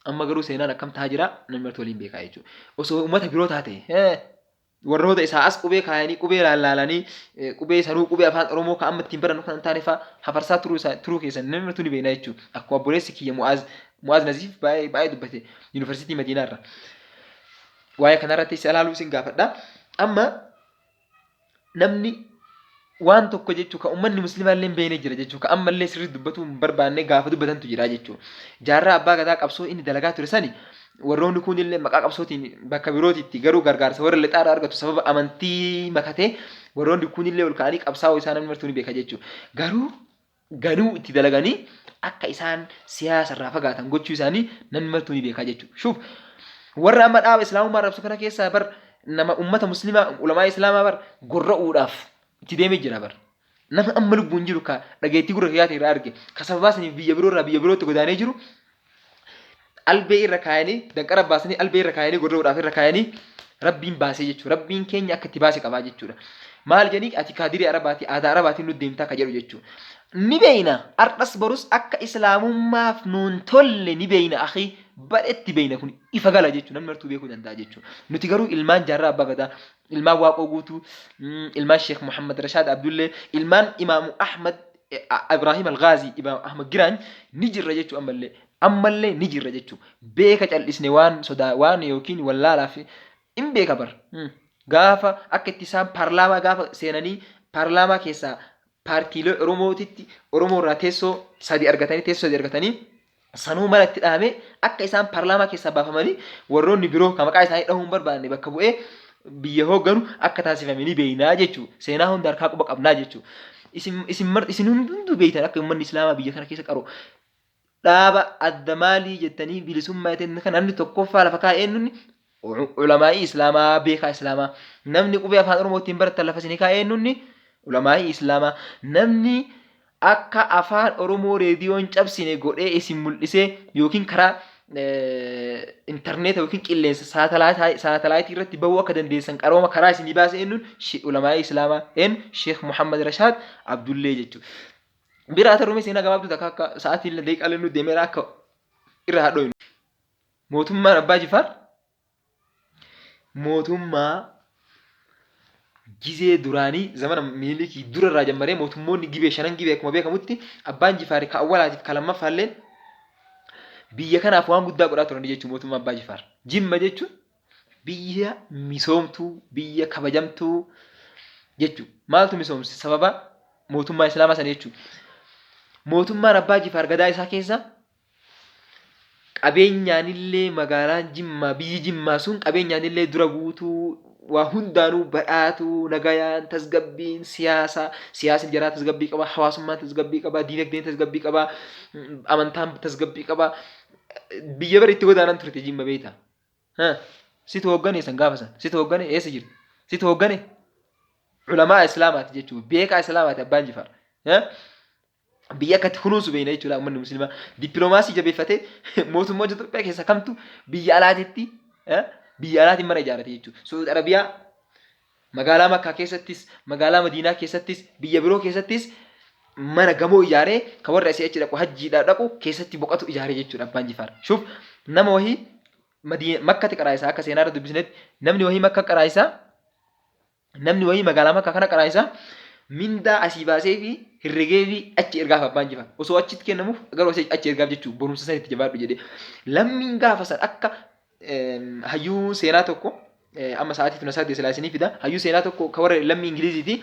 amma garuu seenaan akkam ta'aa jira namni marti waliin beekaa jechuudha. Osoo ummata biroo taate warroota isaa as qubee kaayanii qubee laalanii qubee sanuu qubee afaan Oromoo kan amma ittiin barannu kan hin taane fa'aa hafarsaa turuu keessan namni marti ni beekna jechuudha. Akkuma obboleessi kiyya Mu'aaz Naziif baay'ee dubbate Yuunivarsiitii Madiinaa irra. Waa'ee kanarratti isa ilaaluu isin gaafadha. Amma namni waan tokko jechuudha kan uummanni musliimaa illee beeknee jira jechuudha. Kan ammallee sirriitti dubbatu hin barbaanne gaafa dubbatantu jira jechuudha. Jaarraa Abbaa Gadaa qabsoo inni dalagaa ture sani warroonni kun illee maqaa qabsootiin bakka birootitti garuu gargaarsa warra lixaadhaa argatu sababa amantii makatee warroonni kun illee ol ka'anii qabsaa'oo isaa namni martuu ni beeka jechuudha. Garuu ganuu itti dalaganii akka isaan siyaasa irraa fagaatan gochuu isaanii namni martuu ni beeka jechuudha. Shuuf warra amma dhaaba islaamummaa rabsu kana keessaa bar nama ummata muslimaa ulamaa islaamaa bar gorra'uudhaaf itti deemee jira bar. Nama amma lubbuun jiru ka dhageettii gurra kiyyaate irraa arge ka sababaa saniif biyya biroo irraa biyya birootti godaanee jiru albee irra kaayanii danqara baasanii albee irra kaayanii gorra'uudhaaf irra kaayanii rabbiin baasee jechuudha. Rabbiin keenya akka itti baase qabaa jechuudha. Maal jedhanii ati kaadirii arabaatii aadaa arabaatiin nu deemtaa ka jedhu jechuudha. Ni beeyna ardhas barus akka islaamummaaf nuun tolle ni beeyna akhi badhetti beeyna kun ifa gala jechuudha. Namni martuu beekuu danda'a jechuudha. Nuti garuu ilmaan Jaarraa Abbaa Gadaa ilmaan Waaqoo Guutuu ilmaan Sheekh Muhammad Rashaad Abdullee ilmaan Imaamu Ahmad Ibrahim Al-Ghaazii Imaamu Ahmad Giraany ni jirra jechuudha. Ammallee ni jirra jechuudha. Beeka cal'isne waan sodaa waan yookiin wallaalaaf hin beeka bar. Gaafa akka itti isaan paarlaamaa gaafa seenanii paarlaamaa keessaa paartiilee Oromootitti Oromoo irraa teessoo sadi argatanii sanuu mala itti dhaame akka isaan paarlaamaa keessaa baafamanii warroonni biroo kan maqaa isaanii dhahuun barbaanne bakka bu'ee biyya hoogganu akka taasifame ni beeynaa jechuudha. Seenaa hunda harkaa quba qabnaa jechuudha. Isin hunduu beeytan akka uummanni islaamaa biyya kana keessa qaru dhaaba adda maalii jettanii bilisummaa jettanii kan namni tokkoffaa lafa kaa'ee nunni ulamaa'ii islaamaa beekaa islaamaa namni qubee afaan Oromootiin baratan lafa isinii kaa'ee nunni ulamaa'ii islaamaa namni akka afaan Oromoo reediyoon cabsine godhee isin mul'isee yookiin karaa intarneeta yookiin qilleensa saatalaayitii irratti bahuu akka dandeessan qarooma karaa isinii baasee nun ulamaa'ii islaamaa Sheekh Muhammad Rashaad Abdullee jechuudha. Biraa tarumee seenaa gabaabduu takka akka sa'aatiin daqiiqaalee nu deemeera akka irraa hadhooynu. Mootummaan Abbaa Jifaar mootummaa gizee duraanii zamana Minilikii durarraa jammaree mootummoonni gibee shanan gibee akkuma beekamutti Abbaan Jifaar ka awwalaatiif ka lammaffaalleen biyya kanaaf waan guddaa godhaa turan jechuudha mootummaa Abbaa Jifaar. Jimma jechuun biyya misoomtuu biyya kabajamtuu jechuudha. Maaltu misoomse sababa mootummaa islaamaa sana jechuudha. Mootummaan Abbaa Jifaar Gadaa isaa keessa qabeenyaanillee magaalaan Jimmaa biyyi Jimmaa sun qabeenyaanillee dura guutuu waa hundaanuu badhaatuu nagayaan tasgabbiin siyaasni jaraa tasgabbii qaba hawaasummaan tasgabbii qaba diinagdeen tasgabbii qaba amantaan tasgabbii qaba biyya bara itti godaanan turte Jimma beeyta. Situ hooggane san gaafa san situ hooggane eessa jirti situ hooggane ulamaa islaamaati jechuudha beekaa islaamaati Abbaan Jifaar. Biyya akkatti kunuunsu beeyna jechuudha uummanni musliimaa dippiloomaasii jabeeffatee mootummoota Itoophiyaa keessa kamtu biyya alaatitti biyya alaatiin mana ijaarate jechuudha. Suudi Arabiyaa magaalaa Makkaa keessattis magaalaa Madiinaa keessattis biyya biroo keessattis mana gamoo ijaaree kan warra asii achi dhaqu hajjiidhaa dhaqu keessatti boqotu ijaaree jechuudha Abbaan Jifaar. Shuuf nama wahii makkatti qaraa isaa akka seenaa irra dubbisnetti namni wahii makka qaraa isaa namni wahii magaalaa makka kana qaraa isaa mindaa asii baasee fi herregee fi achi ergaaf abbaan jifa osoo achitti kennamuuf garuu achi ergaaf jechuun barumsa sanitti jabaadhu jedhee lammiin gaafa san akka hayyuu seenaa tokko amma sa'aatii tuna saddeet silaasinii fida hayyuu seenaa tokko ka warra lammii ingiliziiti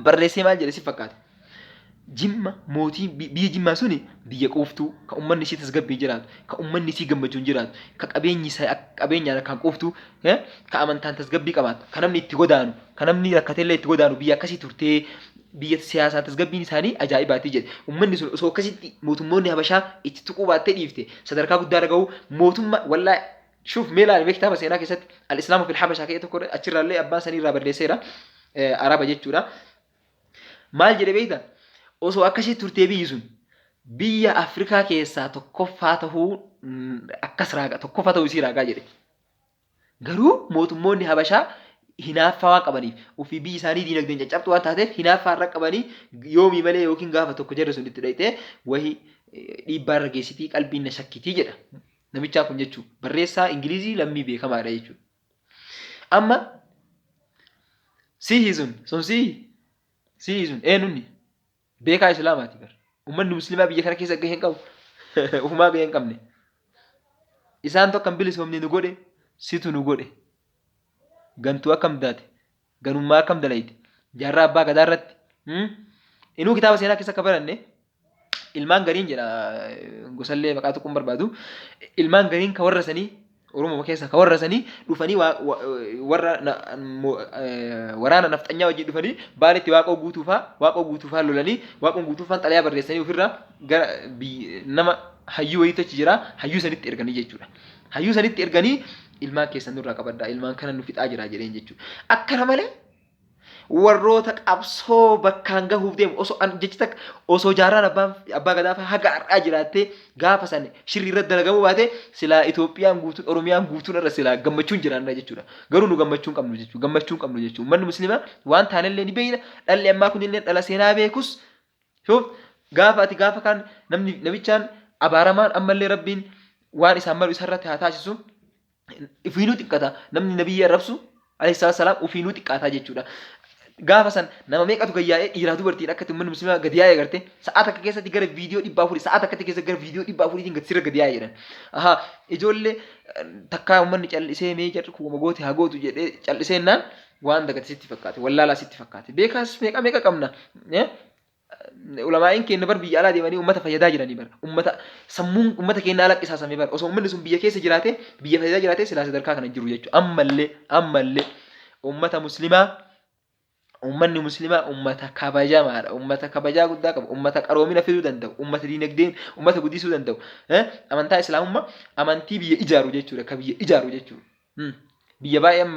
barreessee maal jedhe si fakkaate. Jimma mootii biyya Jimmaa suni biyya quuftuu ka ummanni isii tasgabbii jiraatu ka ummanni isii gammachuun jiraatu ka qabeenyi isaa qabeenyaan kan quuftuu ka amantaan tasgabbii qabaatu ka namni itti godaanu ka namni rakkatellee itti godaanu biyya akkasii turtee biyya siyaasaa tasgabbiin isaanii ajaa'ibaatii jedhe ummanni sun osoo akkasitti mootummoonni habashaa itti tuquu baattee dhiifte sadarkaa guddaa dhaga'u mootummaa wallaa shuuf meelaan beektaama seenaa keessatti al-islaamu fil habashaa ka'ee tokko achirraallee abbaan sanii irraa balleesseera araba jechuudha maal jedhe beektaa osoo akkasii turtee biyyi sun biyya Afrikaa keessaa tokkoffaa ta'uu akkas raagaa tokkoffaa ta'uu isii raagaa jedhe. Garuu mootummoonni Habashaa hinaaffaa waan qabaniif ofii biyyi isaanii diinagdeen caccabtu waan taateef hinaaffaa irra qabanii yoomii malee yookiin gaafa tokko jarri sun itti dhayitee wahii dhiibbaa irra geessitii qalbiin na shakkitii jedha. Namichaa kun jechuudha barreessaa Ingilizii lammii beekamaadha jechuudha. Amma sihi sun sihi sun eenyunni beekaa islaamaati bar ummanni muslimaa biyya kana keessa gahee hin qabu ufumaa gahee hin qabne isaan tokko kan bilisoomne nu godhe situ nu godhe gantuu akkam daate ganummaa akkam dalayte jaarraa abbaa gadaa irratti inuu kitaaba seenaa keessa akka baranne ilmaan gariin jedha gosallee maqaa tokkoon barbaadu ilmaan gariin ka warra sanii Oromoo keessa ka warra sanii dhufanii warra waraana nafxanyaa wajjin dhufanii baalitti waaqoo guutuufaa lolanii waaqoon guutuufaan xalayaa barreessanii ofirraa gara nama hayyuu wayiitu achi jira hayyuu sanitti erganii jechuudha. Hayyuu sanitti erganii ilmaan keessan nurraa qabaddaa ilmaan kana nu fixaa jira jedheen jechuudha. Akkana malee warroota qabsoo bakkaan gahuuf deemu osoo jaarraan abbaa gadaa haga har'aa jiraattee gaafa san shirri irratti dalagamuu baate silaa Itoophiyaan guutuun Oromiyaan guutuun irra silaa gammachuun jiraanna jechuudha. Garuu nu gammachuun qabnu jechuudha. Uummanni musliimaa waan taanellee ni beekna dhalli ammaa kunillee dhala seenaa beekus gaafa kan namichaan abaaramaan ammallee rabbiin waan isaan malu isarratti haa taasisu ufiinuu xiqqata namni nabiyyi arrabsu alayhi salaam ufiinuu xiqqaataa jechuudha. Gaafa san nama meeqatu gayyaa'ee dhiiraa dubartiin akka uummanni musliimaa gadi yaa'ee gartee sa'aat akka keessatti gara viidiyoo 400 sa'aat akkatti keessa gara viidiyoo 400tiin gadi sirra gadi yaa'ee jedhan. Ijoollee takkaa uummanni callisee mee jarri kuuma goote haa gootu jedhee callisee naan waan dagate sitti fakkaate wallaalaa sitti fakkaate beekaas meeqa qabna. Ulamaa'in keenya bar biyya alaa deemanii uummata fayyadaa jiranii bar uummata sammuun uummata keenya ala qisaasamee bar osoo uummanni sun biyya keessa jiraate biyya fayyadaa jiraate silaa sadarkaa kana jiru jechuudha. Ammallee uummata musliimaa ummanni muslimaa ummata kabajamaadha ummata kabajaa guddaa qabu ummata qaroomina fiduu danda'u ummata diinagdeen ummata guddisuu danda'u amantaa islaamummaa amantii biyya ijaaru jechuudha ka biyya ijaaru jechuudha biyya baay'ee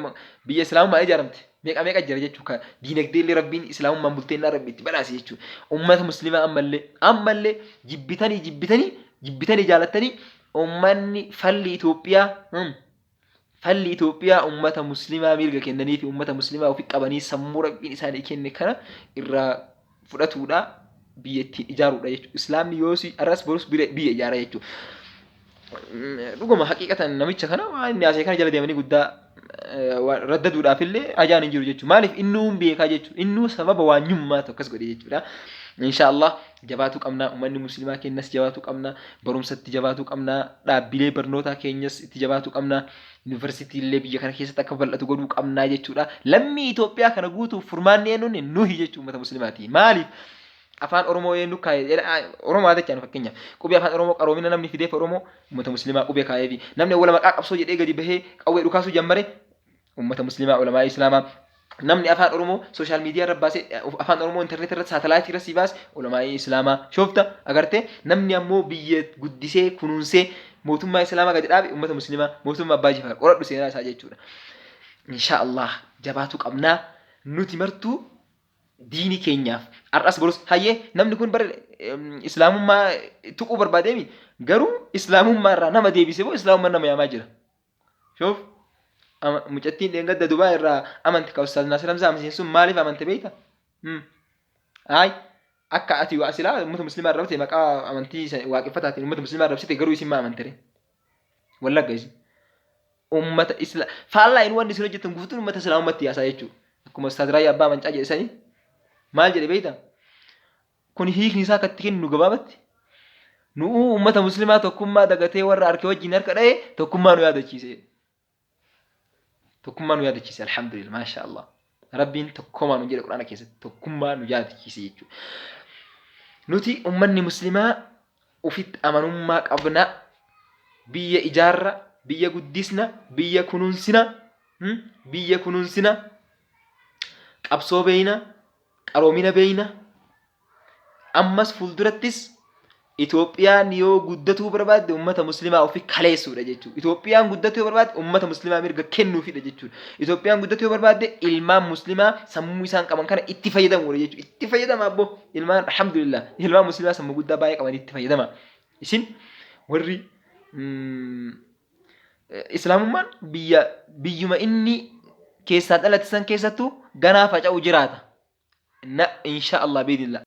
biyya islaamummaa ijaaramte meeqa jira jechuudha diinagdee illee rabbiin islaamummaan bulteennaa rabbi itti badhaase jechuudha ummata muslimaa ammallee jibbitanii jaalattanii ummanni falli Itoophiyaa ummata muslimaa mirga kennanii fi ummata muslimaa ofii qabanii sammuu rabbiin isaanii kenne kana irraa fudhatuudha biyyattiin ijaaruudha jechuudha. Islaamni yoosi arras borus biyya ijaara jechuudha. Dhuguma haqiiqatan namicha kana waan inni asee kana jala deemanii guddaa raddaduudhaaf illee ajaan hin jiru jechuudha. Maaliif innuu beekaa jechuudha. Innuu sababa waanyummaatu akkas godhe jechuudha. Inshaallah jabaatuu qabna uummanni muslimaa keenyas jabaatuu qabna barumsatti jabaatuu qabna dhaabbilee barnootaa keenyas itti jabaatuu qabna yuunivarsiitii illee biyya kana keessatti akka bal'atu godhuu qabna jechuudha. Lammii Itoophiyaa kana guutuuf furmaanni eenyuun nuhi jechuudha uummata muslimaati. Maaliif afaan Oromoo eenyu kaayee Oromoo jechaan fakkeenyaaf qubee afaan Oromoo qaroomina namni fideef Oromoo uummata muslimaa qubee kaayee fi namni wala maqaa qabsoo jedhee gadi bahee qawwee dhukaasuu jammare uummata muslimaa ulamaa islaamaa namni afaan Oromoo sooshaal miidiyaa irra baasee afaan Oromoo intarneetii irratti saatalaayitii irra si baase ulamaa islaamaa shoofta agartee namni ammoo biyya guddisee kunuunsee mootummaa islaamaa gadi dhaabe uummata muslimaa mootummaa abbaa jifaar qoradhu seenaa isaa jechuudha. Inshaallah jabaatuu qabnaa nuti martuu diini keenyaaf har'as borus hayyee namni kun bara islaamummaa tuquu barbaadeemi garuu islaamummaa irraa nama deebisee boo islaamummaa nama yaamaa jira. Shoof mucattiin dheengadda Dubaay irraa amanti ka Ustaaz Naasir Hamzaa amsiin sun maaliif amante beekta? Akka ati waa silaa uummata muslimaa irraa maqaa amantii waaqeffataatiin uummata muslimaa irraa ibsite garuu isin maa amantere? Wallagga isin. ummata isla faallaa inni wanni isin hojjetan guutuun ummata islaamummaatti yaasaa jechuudha. Akkuma Ustaad Raayyaa Abbaa Mancaa jedhanii maal jedhe beektaa? Kun hiikni isaa akkatti kennu gabaabatti. Nu'uu ummata muslimaa tokkummaa dagatee warra harkee wajjin harka dha'ee tokkummaa nu yaadachiise. Tokkummaa nu yaadachiise alhamdulillah maasha Allah. Rabbiin tokkummaa nu jedhe Quraana keessatti tokkummaa nu yaadachiise jechuudha. Nuti ummanni muslimaa ufitti amanummaa qabna. Biyya ijaarra, biyya guddisna, biyya kunuunsina, qabsoo beeyna, qaroomina beeyna. Ammas fuuldurattis Itoophiyaan yoo guddatuu barbaadde ummata muslimaa ofii kaleessuudha jechuudha. Itoophiyaan guddatuu yoo barbaadde ummata muslimaa mirga kennuufidha jechuudha. Itoophiyaan guddatuu yoo barbaadde ilmaan muslimaa sammuu isaan qaban kana itti fayyadamuudha jechuudha. Itti fayyadama abboo ilmaan alhamdulillah ilmaan muslimaa sammuu guddaa baay'ee qaban itti fayyadama. Isin warri islaamummaan biyyuma inni keessaa dhalate san keessattuu ganaa faca'u jiraata. Insha Allah biidillah.